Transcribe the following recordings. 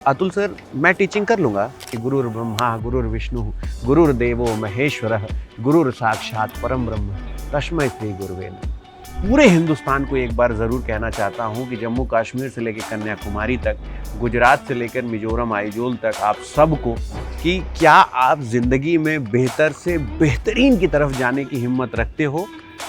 Atul sir, मैं teaching कर लूँगा कि गुरुर् ब्रह्मा गुरुर्विष्णु गुरुर्देवो महेश्वरः गुरुर् साक्षात परम ब्रह्म तस्मै श्री गुरुवे नमः। पूरे हिंदुस्तान को एक बार ज़रूर कहना चाहता हूँ कि जम्मू कश्मीर से लेकर कन्याकुमारी तक, गुजरात से लेकर मिजोरम आइजोल तक आप सबको कि क्या आप ज़िंदगी में बेहतर से बेहतरीन की तरफ जाने की हिम्मत रखते हो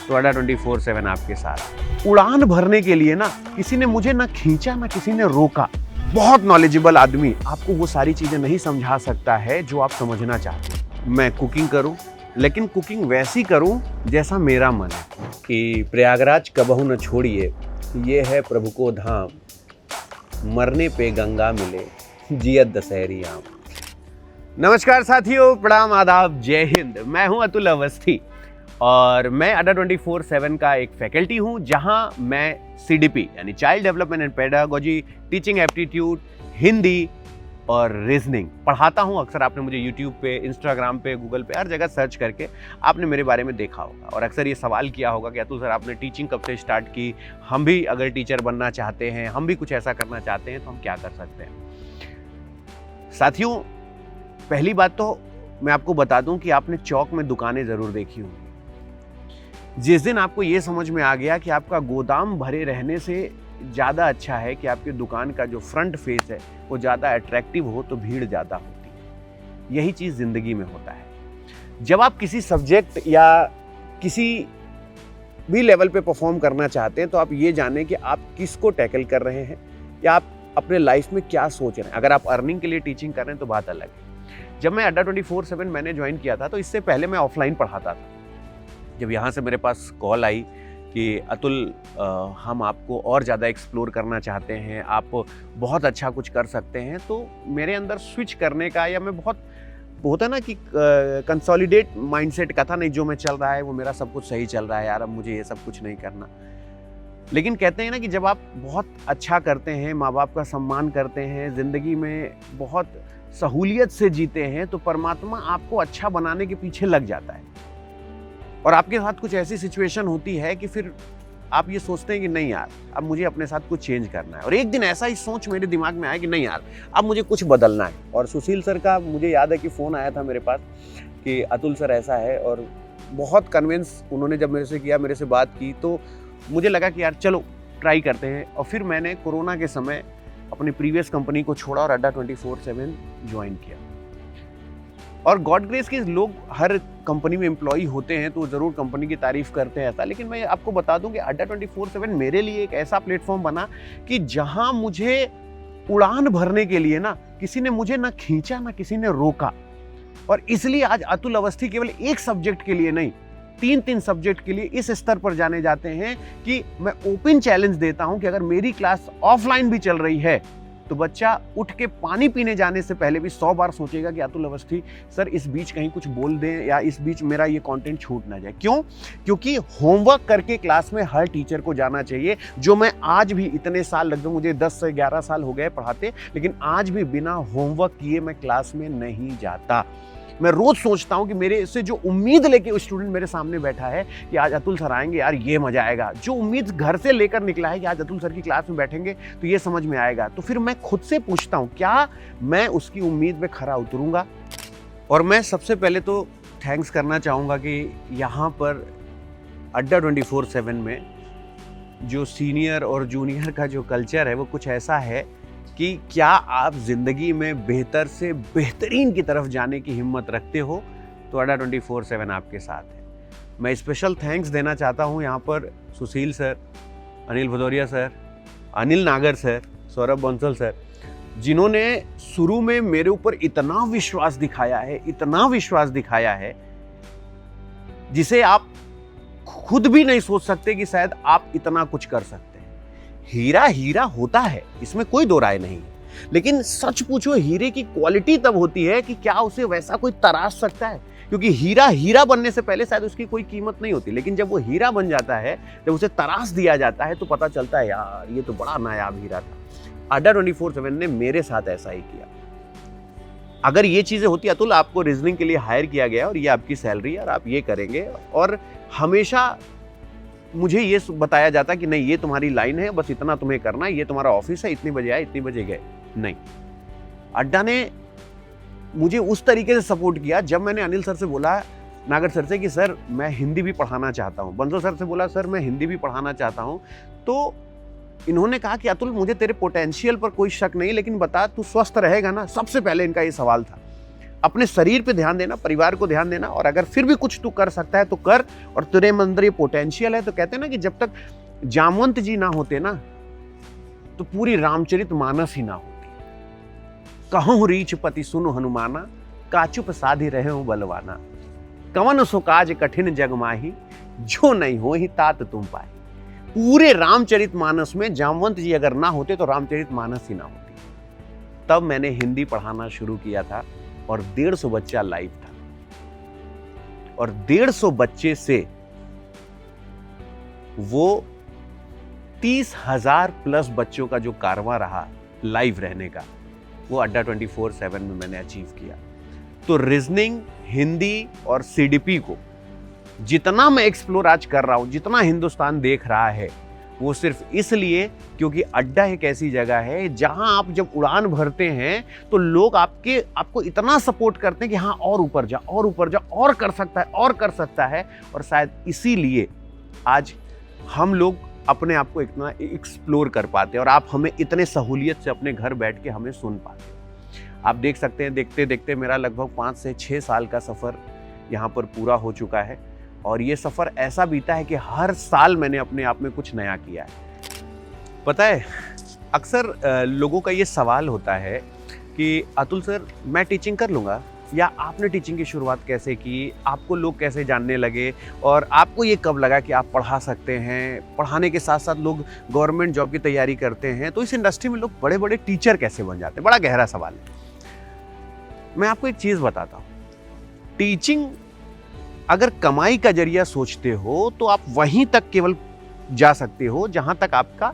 तो अड्डा 24/7 आपके साथ। उड़ान भरने के लिए ना किसी ने मुझे ना खींचा ना किसी ने रोका। बहुत नॉलेजेबल आदमी आपको वो सारी चीज़ें नहीं समझा सकता है जो आप समझना चाहते हैं। मैं कुकिंग करूं, लेकिन कुकिंग वैसी करूं जैसा मेरा मन है कि प्रयागराज कबहू न छोड़िए, ये है प्रभु को धाम, मरने पे गंगा मिले जियत दशहरी आम। नमस्कार साथियों, प्रणाम, आदाब, जय हिंद। मैं हूं अतुल अवस्थी और मैं अड्डा 24/7 का एक फैकल्टी हूं, जहां मैं CDP यानी child development and pedagogy, teaching aptitude, Hindi और रीजनिंग पढ़ाता हूं। अक्सर आपने मुझे यूट्यूब पे, इंस्टाग्राम पे, गूगल पे, हर जगह सर्च करके आपने मेरे बारे में देखा होगा और अक्सर ये सवाल किया होगा कि अतुल सर, आपने टीचिंग कब से स्टार्ट की? हम भी अगर टीचर बनना चाहते हैं, हम भी कुछ ऐसा करना चाहते हैं तो हम क्या कर सकते हैं? साथियों, पहली बात तो मैं आपको बता दूं कि आपने चौक में दुकानें ज़रूर देखी होंगी। जिस दिन आपको ये समझ में आ गया कि आपका गोदाम भरे रहने से ज़्यादा अच्छा है कि आपकी दुकान का जो फ्रंट फेस है वो ज़्यादा अट्रैक्टिव हो, तो भीड़ ज़्यादा होती है। यही चीज़ ज़िंदगी में होता है। जब आप किसी सब्जेक्ट या किसी भी लेवल पे परफॉर्म करना चाहते हैं तो आप ये जानें कि आप किसको टैकल कर रहे हैं या आप अपने लाइफ में क्या सोच रहे हैं। अगर आप अर्निंग के लिए टीचिंग कर रहे हैं तो बात अलग है। जब मैं अड्डा 24/7 मैंने ज्वाइन किया था तो इससे पहले मैं ऑफलाइन पढ़ाता था। जब यहाँ से मेरे पास कॉल आई कि अतुल, हम आपको और ज़्यादा एक्सप्लोर करना चाहते हैं, आप बहुत अच्छा कुछ कर सकते हैं, तो मेरे अंदर स्विच करने का, या मैं बहुत होता ना कि कंसोलिडेट माइंडसेट का था, नहीं जो मैं चल रहा है वो मेरा सब कुछ सही चल रहा है यार, अब मुझे ये सब कुछ नहीं करना। लेकिन कहते हैं ना कि जब आप बहुत अच्छा करते हैं, माँ बाप का सम्मान करते हैं, ज़िंदगी में बहुत सहूलियत से जीते हैं, तो परमात्मा आपको अच्छा बनाने के पीछे लग जाता है। और आपके साथ कुछ ऐसी सिचुएशन होती है कि फिर आप ये सोचते हैं कि नहीं यार, अब मुझे अपने साथ कुछ चेंज करना है। और एक दिन ऐसा ही सोच मेरे दिमाग में आया कि नहीं यार, अब मुझे कुछ बदलना है। और सुशील सर का मुझे याद है कि फ़ोन आया था मेरे पास कि अतुल सर ऐसा है, और बहुत कन्विंस उन्होंने जब मेरे से किया, मेरे से बात की, तो मुझे लगा कि यार चलो ट्राई करते हैं। और फिर मैंने कोरोना के समय अपनी प्रीवियस कंपनी को छोड़ा और अड्डा 24/7 ज्वाइन किया। और गॉड ग्रेस के लोग हर कंपनी में एम्प्लॉई होते हैं तो ज़रूर कंपनी की तारीफ़ करते हैं ऐसा, लेकिन मैं आपको बता दूं कि अड्डा 24/7 मेरे लिए एक ऐसा प्लेटफॉर्म बना कि जहां मुझे उड़ान भरने के लिए ना किसी ने मुझे ना खींचा ना किसी ने रोका। और इसलिए आज अतुल अवस्थी केवल एक सब्जेक्ट के लिए नहीं, 3 सब्जेक्ट के लिए इस स्तर पर जाने जाते हैं कि मैं ओपन चैलेंज देता हूं कि अगर मेरी क्लास ऑफलाइन भी चल रही है तो बच्चा उठ के पानी पीने जाने से पहले भी 100 बार सोचेगा कि अतुल अवस्थी सर इस बीच कहीं कुछ बोल दें या इस बीच मेरा ये कंटेंट छूट ना जाए। क्यों? क्योंकि होमवर्क करके क्लास में हर टीचर को जाना चाहिए, जो मैं आज भी इतने साल, लगभग मुझे 10 से 11 साल हो गए पढ़ाते, लेकिन आज भी बिना होमवर्क किए मैं क्लास में नहीं जाता। मैं रोज सोचता हूं कि मेरे से जो उम्मीद लेके स्टूडेंट मेरे सामने बैठा है कि आज अतुल सर आएंगे यार, ये मजा आएगा, जो उम्मीद घर से लेकर निकला है कि आज अतुल सर की क्लास में बैठेंगे तो ये समझ में आएगा, तो फिर मैं खुद से पूछता हूं क्या मैं उसकी उम्मीद में खरा उतरूंगा। और मैं सबसे पहले तो थैंक्स करना चाहूँगा कि यहाँ पर अड्डा 24/7 में जो सीनियर और जूनियर का जो कल्चर है वो कुछ ऐसा है कि क्या आप ज़िंदगी में बेहतर से बेहतरीन की तरफ जाने की हिम्मत रखते हो तो अड्डा 24/7 आपके साथ है। मैं स्पेशल थैंक्स देना चाहता हूँ यहाँ पर सुशील सर, अनिल भदौरिया सर, अनिल नागर सर, सौरभ बंसल सर, जिन्होंने शुरू में मेरे ऊपर इतना विश्वास दिखाया है, इतना विश्वास दिखाया है जिसे आप खुद भी नहीं सोच सकते कि शायद आप इतना कुछ कर सकते हैं। हीरा हीरा होता है, इसमें कोई दो राय नहीं है, लेकिन सच पूछो हीरे की क्वालिटी तब होती है कि क्या उसे वैसा कोई तराश सकता है, क्योंकि हीरा हीरा बनने से पहले शायद उसकी कोई कीमत नहीं होती, लेकिन जब वो हीरा बन जाता है, जब उसे तराश दिया जाता है तो पता चलता है यार ये तो बड़ा नायाब हीरा था। अड्डा 24/7 ने मेरे साथ ऐसा ही किया। अगर ये चीजें होती, अतुल आपको रीजनिंग के लिए हायर किया गया और ये आपकी सैलरी और आप ये करेंगे, और हमेशा मुझे ये बताया जाता कि नहीं ये तुम्हारी लाइन है, बस इतना तुम्हें करना है, ये तुम्हारा ऑफिस है, इतने बजे आए इतने बजे गए, नहीं, अड्डा ने मुझे उस तरीके से सपोर्ट किया। जब मैंने अनिल सर से बोला, नागर सर से, कि सर मैं हिंदी भी पढ़ाना चाहता हूँ, बंसो सर से बोला सर मैं हिंदी भी पढ़ाना चाहता हूँ, तो इन्होंने कहा कि अतुल मुझे तेरे पोटेंशियल पर कोई शक नहीं, लेकिन बता तू स्वस्थ रहेगा ना। सबसे पहले इनका ये सवाल था। अपने शरीर पे ध्यान देना, परिवार को ध्यान देना, और अगर फिर भी कुछ तू कर सकता है तो कर, और तेरे अंदर ये पोटेंशियल है। तो कहते हैं ना कि जब तक जामवंत जी ना होते ना तो पूरी रामचरित मानस ही ना होती। कहूँ रीछ पति सुनो हनुमाना, काचुप साधि रहे हो बलवाना, कवन सो काज कठिन जग माही, जो नहीं हो ही तात तुम पाए। पूरे रामचरित मानस में जामवंत जी अगर ना होते तो रामचरित मानस ही ना होती। तब मैंने हिंदी पढ़ाना शुरू किया था और 150 बच्चा लाइव था, और 150 बच्चे से वो 30,000 प्लस बच्चों का जो कारवां रहा लाइव रहने का, वो अड्डा 24/7 में मैंने अचीव किया। तो रीजनिंग, हिंदी और सीडीपी को जितना मैं एक्सप्लोर आज कर रहा हूं, जितना हिंदुस्तान देख रहा है, वो सिर्फ इसलिए क्योंकि अड्डा एक ऐसी जगह है जहां आप जब उड़ान भरते हैं तो लोग आपको इतना सपोर्ट करते हैं कि हाँ और ऊपर जा, और ऊपर जा, और कर सकता है, और कर सकता है। और शायद इसीलिए आज हम लोग अपने आप को इतना एक्सप्लोर कर पाते हैं, और आप हमें इतने सहूलियत से अपने घर बैठ के हमें सुन पाते हैं। आप देख सकते हैं, देखते देखते मेरा लगभग 5 से 6 साल का सफ़र यहाँ पर पूरा हो चुका है, और ये सफ़र ऐसा बीता है कि हर साल मैंने अपने आप में कुछ नया किया है। पता है, अक्सर लोगों का ये सवाल होता है कि अतुल सर मैं टीचिंग कर लूँगा, या आपने टीचिंग की शुरुआत कैसे की, आपको लोग कैसे जानने लगे, और आपको ये कब लगा कि आप पढ़ा सकते हैं, पढ़ाने के साथ साथ लोग गवर्नमेंट जॉब की तैयारी करते हैं, तो इस इंडस्ट्री में लोग बड़े बड़े टीचर कैसे बन जाते हैं। बड़ा गहरा सवाल है। मैं आपको एक चीज़ बताता हूँ, टीचिंग अगर कमाई का जरिया सोचते हो तो आप वहीं तक केवल जा सकते हो जहाँ तक आपका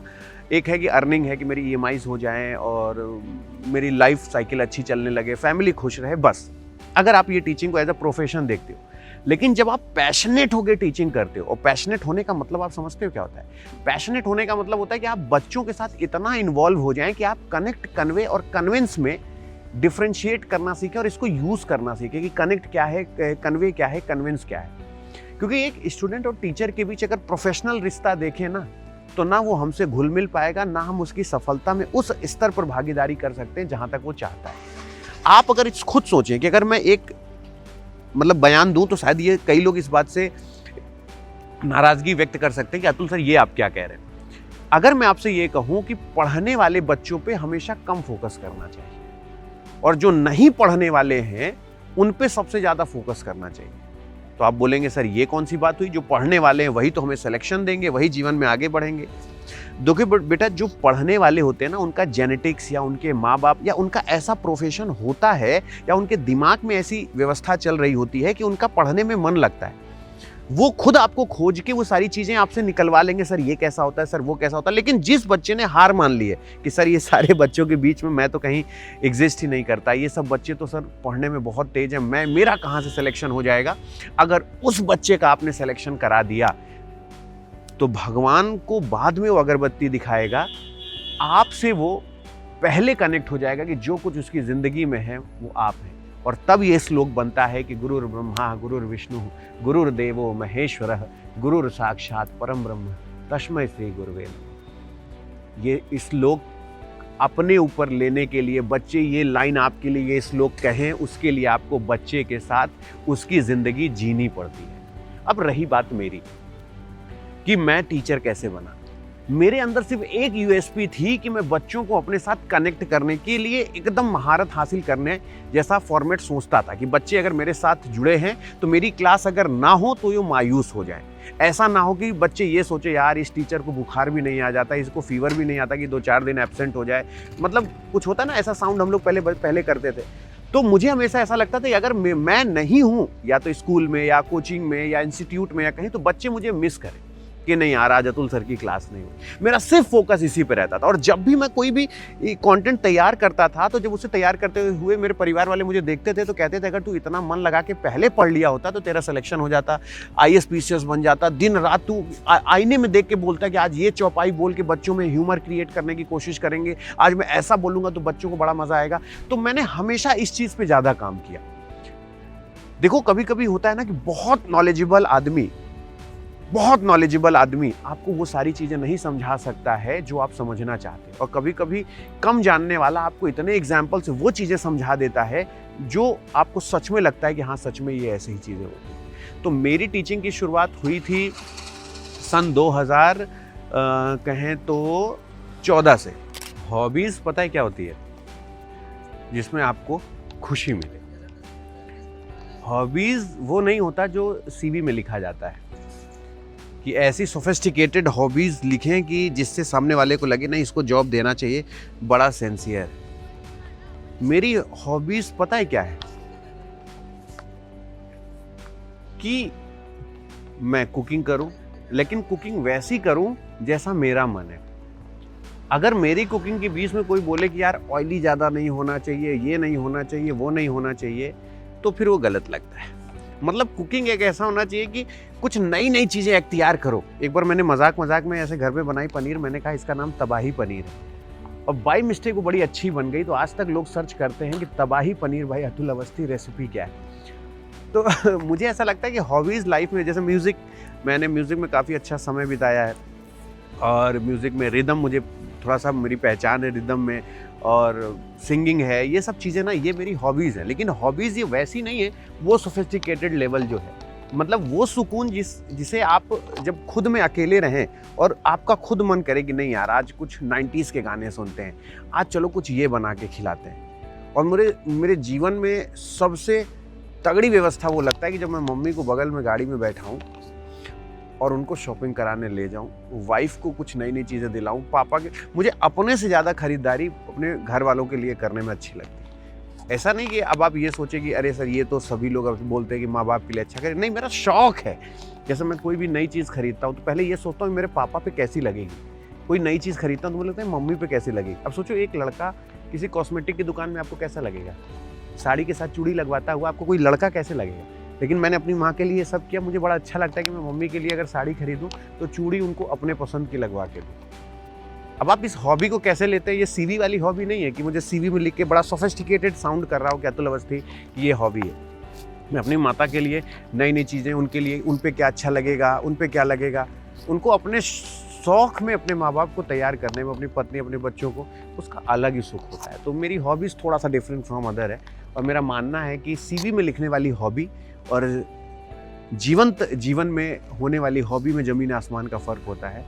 एक है कि अर्निंग है, कि मेरी ईएमआईज हो जाएं और मेरी लाइफ साइकिल अच्छी चलने लगे, फैमिली खुश रहे, बस। अगर आप ये टीचिंग को एज अ प्रोफेशन देखते हो, लेकिन जब आप पैशनेट होकर टीचिंग करते हो, और पैशनेट होने का मतलब आप समझते हो क्या होता है? पैशनेट होने का मतलब होता है कि आप बच्चों के साथ इतना इन्वॉल्व हो जाएं कि आप कनेक्ट, कन्वे और कन्विंस में डिफ्रेंशिएट करना सीखें, और इसको यूज करना सीखें कि कनेक्ट क्या है, कन्वे क्या है, कन्विंस क्या है। क्योंकि एक स्टूडेंट और टीचर के बीच अगर प्रोफेशनल रिश्ता देखें ना, तो ना वो हमसे घुल मिल पाएगा, ना हम उसकी सफलता में उस स्तर पर भागीदारी कर सकते हैं जहां तक वो चाहता है। आप अगर खुद सोचें कि अगर मैं एक बयान दूं तो शायद ये कई लोग इस बात से नाराजगी व्यक्त कर सकते हैं कि अतुल सर ये आप क्या कह रहे हैं। अगर मैं आपसे ये कहूं कि पढ़ने वाले बच्चों पे हमेशा कम फोकस करना चाहिए, और जो नहीं पढ़ने वाले हैं उन पे सबसे ज्यादा फोकस करना चाहिए, तो आप बोलेंगे सर ये कौन सी बात हुई, जो पढ़ने वाले हैं वही तो हमें सिलेक्शन देंगे, वही जीवन में आगे बढ़ेंगे। देखिए बेटा, जो पढ़ने वाले होते हैं ना, उनका जेनेटिक्स या उनके माँ बाप या उनका ऐसा प्रोफेशन होता है, या उनके दिमाग में ऐसी व्यवस्था चल रही होती है कि उनका पढ़ने में मन लगता है। वो खुद आपको खोज के वो सारी चीजें आपसे निकलवा लेंगे, सर ये कैसा होता है, सर वो कैसा होता है। लेकिन जिस बच्चे ने हार मान ली है कि सर ये सारे बच्चों के बीच में मैं तो कहीं एग्जिस्ट ही नहीं करता, ये सब बच्चे तो सर पढ़ने में बहुत तेज है, मेरा कहाँ से सिलेक्शन हो जाएगा। अगर उस बच्चे का आपने सिलेक्शन करा दिया तो भगवान को बाद में वो अगरबत्ती दिखाएगा, आपसे वो पहले कनेक्ट हो जाएगा कि जो कुछ उसकी जिंदगी में है वो आप हैं। और तब ये श्लोक बनता है कि गुरुर् ब्रह्मा गुरुर्विष्णु गुरुर्देवो महेश्वरः गुरुर् साक्षात परम ब्रह्म तस्मै श्री गुरुवे नमः। ये श्लोक अपने ऊपर लेने के लिए बच्चे ये लाइन आपके लिए ये श्लोक कहें, उसके लिए आपको बच्चे के साथ उसकी जिंदगी जीनी पड़ती है। अब रही बात मेरी कि मैं टीचर कैसे बना, मेरे अंदर सिर्फ एक यूएसपी थी कि मैं बच्चों को अपने साथ कनेक्ट करने के लिए एकदम महारत हासिल करने जैसा फॉर्मेट सोचता था कि बच्चे अगर मेरे साथ जुड़े हैं तो मेरी क्लास अगर ना हो तो ये मायूस हो जाए। ऐसा ना हो कि बच्चे ये सोचे यार इस टीचर को बुखार भी नहीं आ जाता, इसको फीवर भी नहीं आता कि 2-4 दिन एब्सेंट हो जाए। मतलब कुछ होता ना, ऐसा साउंड हम लोग पहले करते थे। तो मुझे हमेशा ऐसा लगता था कि अगर मैं नहीं हूँ या तो स्कूल में या कोचिंग में या इंस्टीट्यूट में या कहीं, तो बच्चे मुझे मिस करें। कि नहीं यार आज अतुल सर की क्लास नहीं हुई। मेरा सिर्फ फोकस इसी पे रहता था। और जब भी मैं कोई भी कंटेंट तैयार करता था तो जब उसे तैयार करते हुए मेरे परिवार वाले मुझे देखते थे तो कहते थे अगर तू इतना मन लगा के पहले पढ़ लिया होता तो तेरा सिलेक्शन हो जाता, IAS PCS बन जाता। दिन रात तू आईने में देख के बोलता कि आज ये चौपाई बोल के बच्चों में ह्यूमर क्रिएट करने की कोशिश करेंगे, आज मैं ऐसा बोलूंगा तो बच्चों को बड़ा मजा आएगा। तो मैंने हमेशा इस चीज पे ज्यादा काम किया। देखो कभी कभी होता है ना कि बहुत नॉलेजेबल आदमी आपको वो सारी चीजें नहीं समझा सकता है जो आप समझना चाहते हैं, और कभी कभी कम जानने वाला आपको इतने एग्जाम्पल से वो चीजें समझा देता है जो आपको सच में लगता है कि हाँ सच में ये ऐसी ही चीजें होती हैं। तो मेरी टीचिंग की शुरुआत हुई थी सन 2000 कहें तो 14 से। हॉबीज पता है क्या होती है? जिसमें आपको खुशी मिले। हॉबीज वो नहीं होता जो CV में लिखा जाता है कि ऐसी सोफिस्टिकेटेड हॉबीज लिखें कि जिससे सामने वाले को लगे नहीं इसको जॉब देना चाहिए, बड़ा सिंसियर। मेरी हॉबीज पता है क्या है? कि मैं कुकिंग करूं, लेकिन कुकिंग वैसी करूं जैसा मेरा मन है। अगर मेरी कुकिंग के बीच में कोई बोले कि यार ऑयली ज़्यादा नहीं होना चाहिए, ये नहीं होना चाहिए, वो नहीं होना चाहिए, तो फिर वो गलत लगता है। मतलब कुकिंग एक ऐसा होना चाहिए कि कुछ नई नई चीज़ें इख्तियार करो। एक बार मैंने मजाक में ऐसे घर पे बनाई पनीर, मैंने कहा इसका नाम तबाही पनीर है, और बाई मिस्टेक वो बड़ी अच्छी बन गई। तो आज तक लोग सर्च करते हैं कि तबाही पनीर भाई अतुल अवस्थी रेसिपी क्या है। तो मुझे ऐसा लगता है कि हॉबीज़ लाइफ में, जैसे म्यूज़िक, मैंने म्यूज़िक में काफ़ी अच्छा समय बिताया है, और म्यूज़िक में रिदम मुझे थोड़ा सा, मेरी पहचान है रिदम में, और सिंगिंग है, ये सब चीज़ें ना ये मेरी हॉबीज़ हैं। लेकिन हॉबीज़ ये वैसी नहीं है वो सोफिस्टिकेटेड लेवल जो है, मतलब वो सुकून जिसे आप जब खुद में अकेले रहें और आपका खुद मन करे कि नहीं यार आज कुछ 90s के गाने सुनते हैं, आज चलो कुछ ये बना के खिलाते हैं। और मेरे जीवन में सबसे तगड़ी व्यवस्था वो लगता है कि जब मैं मम्मी को बगल में गाड़ी में बैठाऊँ और उनको शॉपिंग कराने ले जाऊं, वाइफ को कुछ नई नई चीज़ें दिलाऊं, पापा के, मुझे अपने से ज़्यादा खरीदारी अपने घर वालों के लिए करने में अच्छी लगती है। ऐसा नहीं कि अब आप ये सोचें कि अरे सर ये तो सभी लोग बोलते हैं कि माँ बाप के लिए अच्छा करें, नहीं, मेरा शौक है। जैसे मैं कोई भी नई चीज़ खरीदता हूँ तो पहले ये सोचता हूँ मेरे पापा पे कैसी लगेगी। कोई नई चीज़ खरीदता हूँ तो मुझे लगता है मम्मी पे कैसी लगेगी। अब सोचो एक लड़का किसी कॉस्मेटिक की दुकान में आपको कैसा लगेगा, साड़ी के साथ चूड़ी लगवाता हुआ आपको कोई लड़का कैसे लगेगा। लेकिन मैंने अपनी माँ के लिए सब किया। मुझे बड़ा अच्छा लगता है कि मैं मम्मी के लिए अगर साड़ी खरीदूं तो चूड़ी उनको अपने पसंद की लगवा के दूं। अब आप इस हॉबी को कैसे लेते हैं? ये CV वाली हॉबी नहीं है कि मुझे CV में लिख के बड़ा सोफिस्टिकेटेड साउंड कर रहा हूँ कि अतुल अवस्थी कि ये हॉबी है। मैं अपनी माता के लिए नई नई चीज़ें, उनके लिए, उन पे क्या अच्छा लगेगा, उन पे क्या लगेगा, उनको अपने शौक में अपने माँ बाप को तैयार करने में, अपनी पत्नी, अपने बच्चों को, उसका अलग ही सुख होता है। तो मेरी हॉबीज़ थोड़ा सा डिफरेंट फ्रॉम अदर है, और मेरा मानना है कि CV में लिखने वाली हॉबी और जीवंत जीवन में होने वाली हॉबी में ज़मीन आसमान का फ़र्क होता है।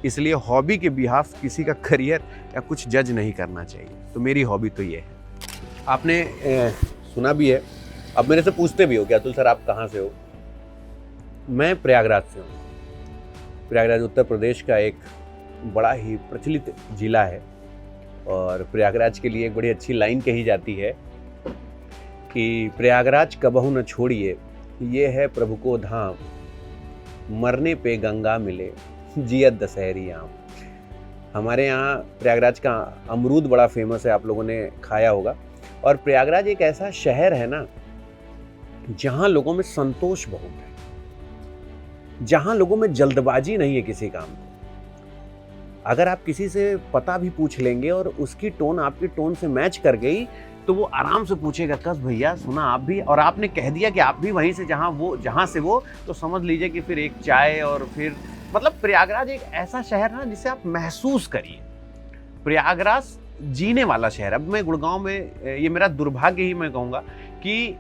इसलिए हॉबी के बिहाफ किसी का करियर या कुछ जज नहीं करना चाहिए। तो मेरी हॉबी तो ये है। आपने सुना भी है, अब मेरे से पूछते भी हो कि अतुल सर आप कहाँ से हो? मैं प्रयागराज से हूँ। प्रयागराज उत्तर प्रदेश का एक बड़ा ही प्रचलित जिला है, और प्रयागराज के लिए एक बड़ी अच्छी लाइन कही जाती है कि प्रयागराज कबहू न छोड़िए, ये है प्रभु को धाम, मरने पे गंगा मिले, जियत दशहरी आम। हमारे यहाँ प्रयागराज का अमरूद बड़ा फेमस है, आप लोगों ने खाया होगा। और प्रयागराज एक ऐसा शहर है ना जहाँ लोगों में संतोष बहुत है, जहाँ लोगों में जल्दबाजी नहीं है किसी काम को। अगर आप किसी से पता भी पूछ लेंगे और उसकी टोन आपकी टोन से मैच कर गई तो वो आराम से पूछेगा, कस भैया सुना आप भी, और आपने कह दिया कि आप भी वहीं से जहाँ से वो, तो समझ लीजिए कि फिर एक चाय, और फिर मतलब प्रयागराज एक ऐसा शहर है ना जिसे आप महसूस करिए। प्रयागराज जीने वाला शहर। अब मैं गुड़गांव में, ये मेरा दुर्भाग्य ही मैं कहूँगा कि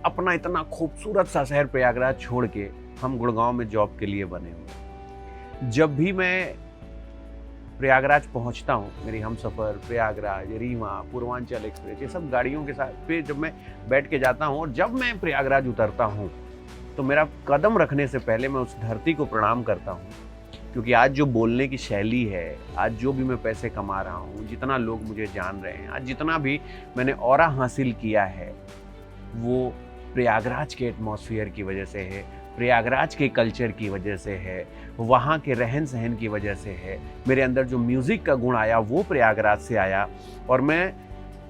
अपना इतना खूबसूरत सा शहर प्रयागराज छोड़ के हम गुड़गांव में जॉब के लिए बने हुए। जब भी मैं प्रयागराज पहुंचता हूं, मेरी हमसफ़र, प्रयागराज, रीवा, पूर्वांचल एक्सप्रेस, ये सब गाड़ियों के साथ फिर जब मैं बैठ के जाता हूं, और जब मैं प्रयागराज उतरता हूं तो मेरा कदम रखने से पहले मैं उस धरती को प्रणाम करता हूं। क्योंकि आज जो बोलने की शैली है, आज जो भी मैं पैसे कमा रहा हूं, जितना लोग मुझे जान रहे हैं, आज जितना भी मैंने ऑरा हासिल किया है, वो प्रयागराज के एटमॉस्फेयर की वजह से है, प्रयागराज के कल्चर की वजह से है, वहाँ के रहन सहन की वजह से है। मेरे अंदर जो म्यूज़िक का गुण आया वो प्रयागराज से आया। और मैं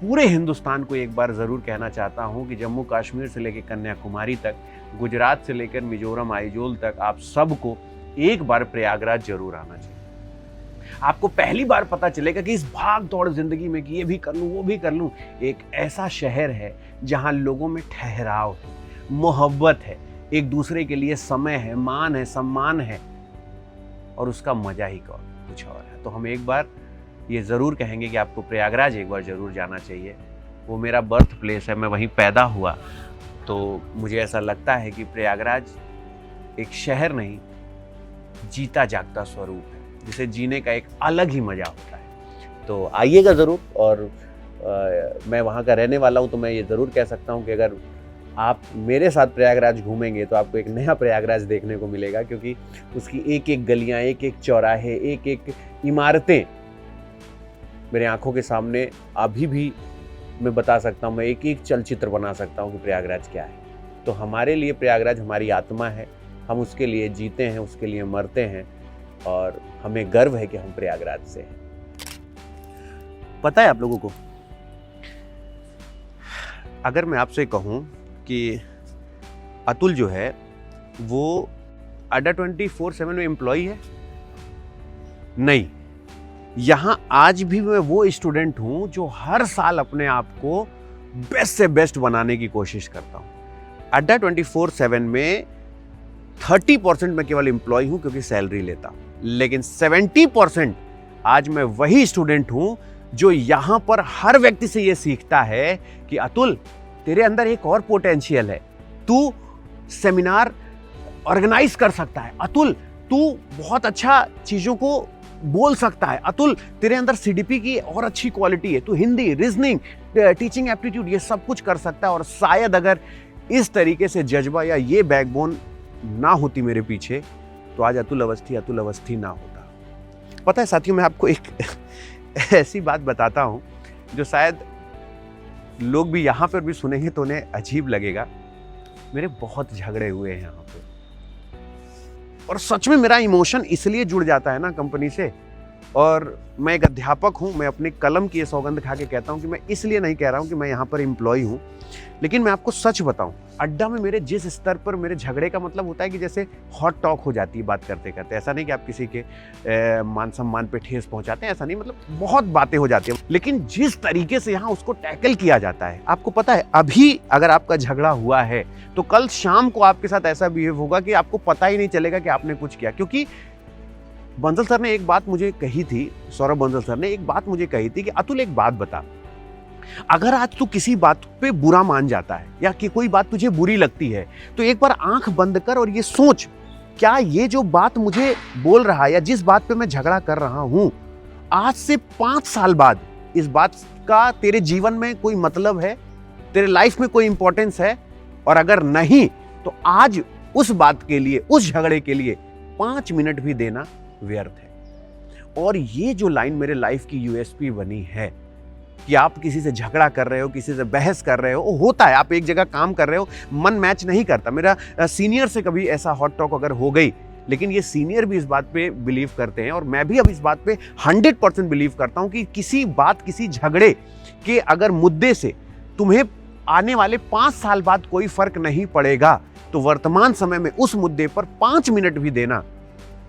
पूरे हिंदुस्तान को एक बार ज़रूर कहना चाहता हूँ कि जम्मू कश्मीर से लेकर कन्याकुमारी तक, गुजरात से लेकर मिजोरम आइजोल तक, आप सबको एक बार प्रयागराज जरूर आना चाहिए। आपको पहली बार पता चलेगा कि इस भाग दौड़ जिंदगी में कि ये भी कर लूँ वो भी कर लूँ, एक ऐसा शहर है जहाँ लोगों में ठहराव है, मोहब्बत है, एक दूसरे के लिए समय है, मान है, सम्मान है, और उसका मजा ही कुछ और है। तो हम एक बार ये ज़रूर कहेंगे कि आपको प्रयागराज एक बार ज़रूर जाना चाहिए। वो मेरा बर्थ प्लेस है, मैं वहीं पैदा हुआ, तो मुझे ऐसा लगता है कि प्रयागराज एक शहर नहीं, जीता जागता स्वरूप है, जिसे जीने का एक अलग ही मज़ा होता है। तो आइएगा ज़रूर। और मैं वहाँ का रहने वाला हूँ, तो मैं ये ज़रूर कह सकता हूँ कि अगर आप मेरे साथ प्रयागराज घूमेंगे तो आपको एक नया प्रयागराज देखने को मिलेगा, क्योंकि उसकी एक एक गलियाँ, एक एक चौराहे, एक एक इमारतें मेरे आंखों के सामने अभी भी मैं बता सकता हूँ, मैं एक एक चलचित्र बना सकता हूँ कि प्रयागराज क्या है। तो हमारे लिए प्रयागराज हमारी आत्मा है, हम उसके लिए जीते हैं, उसके लिए मरते हैं, और हमें गर्व है कि हम प्रयागराज से हैं। पता है आप लोगों को, अगर मैं आपसे कहूँ कि अतुल जो है वो अड्डा 24/7 में एम्प्लॉई है, नहीं, यहाँ आज भी मैं वो स्टूडेंट हूँ जो हर साल अपने आप को बेस्ट से बेस्ट बनाने की कोशिश करता हूँ। अड्डा 24/7 में 30% मैं केवल एम्प्लॉय हूँ क्योंकि सैलरी लेता हूँ, लेकिन 70% आज मैं वही स्टूडेंट हूँ जो यहाँ पर हर व्यक्ति से ये सीखता है कि अतुल, तेरे अंदर एक और पोटेंशियल है, तू सेमिनार ऑर्गेनाइज कर सकता है, अतुल तू बहुत अच्छा चीज़ों को बोल सकता है, अतुल तेरे अंदर सीडीपी की और अच्छी क्वालिटी है, तू हिंदी, रीजनिंग, टीचिंग एप्टीट्यूड ये सब कुछ कर सकता है। और शायद अगर इस तरीके से जज्बा या ये बैकबोन ना होती मेरे पीछे, तो आज अतुल अवस्थी ना होता। पता है साथियों, मैं आपको एक ऐसी बात बताता हूँ जो शायद लोग भी यहाँ पर भी सुनेंगे तो उन्हें अजीब लगेगा। मेरे बहुत झगड़े हुए हैं यहाँ पे, और सच में मेरा इमोशन इसलिए जुड़ जाता है ना कंपनी से। और मैं एक अध्यापक हूँ, मैं अपनी कलम की ये सौगंध खा के कहता हूँ कि मैं इसलिए नहीं कह रहा हूँ कि मैं यहाँ पर एम्प्लॉय हूँ, लेकिन मैं आपको सच बताऊँ, अड्डा में मेरे जिस स्तर पर मेरे झगड़े का मतलब होता है कि जैसे हॉट टॉक हो जाती है बात करते करते। ऐसा नहीं कि आप किसी के मान सम्मान पे ठेस पहुंचाते हैं, ऐसा नहीं, मतलब बहुत बातें हो जाती हैं, लेकिन जिस तरीके से यहाँ उसको टैकल किया जाता है, आपको पता है अभी अगर आपका झगड़ा हुआ है तो कल शाम को आपके साथ ऐसा बिहेव होगा कि आपको पता ही नहीं चलेगा कि आपने कुछ किया। क्योंकि बंसल सर ने एक बात मुझे कही थी, सौरभ बंसल सर ने एक बात मुझे कही थी कि अतुल एक बात बता, अगर आज तू किसी बात पे बुरा मान जाता है या कि कोई बात तुझे बुरी लगती है, तो एक बार आंख बंद कर और ये सोच, क्या ये जो बात मुझे बोल रहा है या जिस बात पे मैं झगड़ा कर रहा हूं, आज से 5 साल बाद इस बात का तेरे जीवन में कोई मतलब है, तेरे लाइफ में कोई इंपॉर्टेंस है? और अगर नहीं, तो आज उस बात के लिए, उस झगड़े के लिए 5 मिनट भी देना व्यर्थ है। और ये जो लाइन मेरे लाइफ की यूएसपी बनी है कि आप किसी से झगड़ा कर रहे हो, किसी से बहस कर रहे हो, होता है, आप एक जगह काम कर रहे हो, मन मैच नहीं करता। मेरा सीनियर से कभी ऐसा हॉट टॉक अगर हो गई, लेकिन ये सीनियर भी इस बात पे बिलीव करते हैं और मैं भी अब इस बात पे 100% बिलीव करता हूं कि किसी बात, किसी झगड़े के अगर मुद्दे से तुम्हें आने वाले 5 साल बाद कोई फर्क नहीं पड़ेगा, तो वर्तमान समय में उस मुद्दे पर 5 मिनट भी देना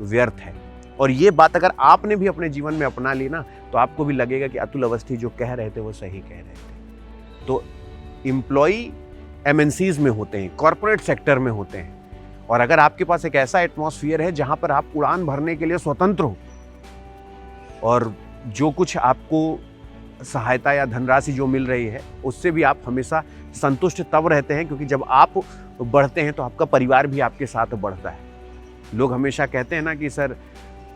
व्यर्थ है। और ये बात अगर आपने भी अपने जीवन में अपना ली ना, तो आपको भी लगेगा कि अतुल अवस्थी जो कह रहे थे वो सही कह रहे थे। तो एम्प्लॉय एमएनसीज में होते हैं, कॉर्पोरेट सेक्टर में होते हैं, और अगर आपके पास एक ऐसा एटमॉस्फेयर है जहां पर आप उड़ान भरने के लिए स्वतंत्र हो और जो कुछ आपको सहायता या धनराशि जो मिल रही है उससे भी आप हमेशा संतुष्ट तब रहते हैं, क्योंकि जब आप बढ़ते हैं तो आपका परिवार भी आपके साथ बढ़ता है। लोग हमेशा कहते हैं ना कि सर,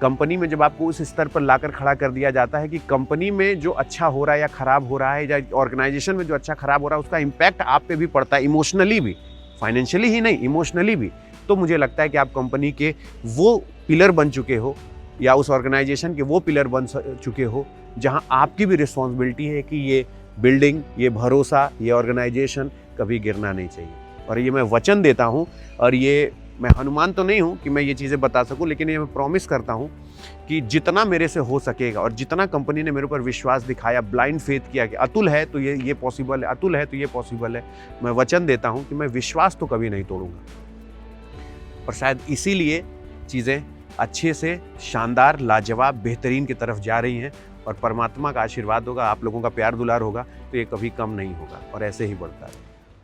कंपनी में जब आपको उस स्तर पर लाकर खड़ा कर दिया जाता है कि कंपनी में जो अच्छा हो रहा है या खराब हो रहा है, या ऑर्गेनाइजेशन में जो अच्छा खराब हो रहा है, उसका इम्पैक्ट आप पे भी पड़ता है, इमोशनली भी, फाइनेंशियली ही नहीं, इमोशनली भी। तो मुझे लगता है कि आप कंपनी के वो पिलर बन चुके हो या उस ऑर्गेनाइजेशन के वो पिलर बन चुके हो जहां आपकी भी रिस्पॉन्सिबिलिटी है कि ये बिल्डिंग, ये भरोसा, ये ऑर्गेनाइजेशन कभी गिरना नहीं चाहिए। और ये मैं वचन देता हूं और ये मैं हनुमान तो नहीं हूँ कि मैं ये चीज़ें बता सकूँ, लेकिन ये मैं प्रॉमिस करता हूँ कि जितना मेरे से हो सकेगा और जितना कंपनी ने मेरे ऊपर विश्वास दिखाया, ब्लाइंड फेथ किया कि अतुल है तो ये पॉसिबल है, अतुल है तो ये पॉसिबल है, मैं वचन देता हूँ कि मैं विश्वास तो कभी नहीं तोड़ूंगा। और शायद इसीलिए चीज़ें अच्छे से शानदार, लाजवाब, बेहतरीन की तरफ जा रही हैं और परमात्मा का आशीर्वाद होगा, आप लोगों का प्यार दुलार होगा तो ये कभी कम नहीं होगा और ऐसे ही बढ़ता है।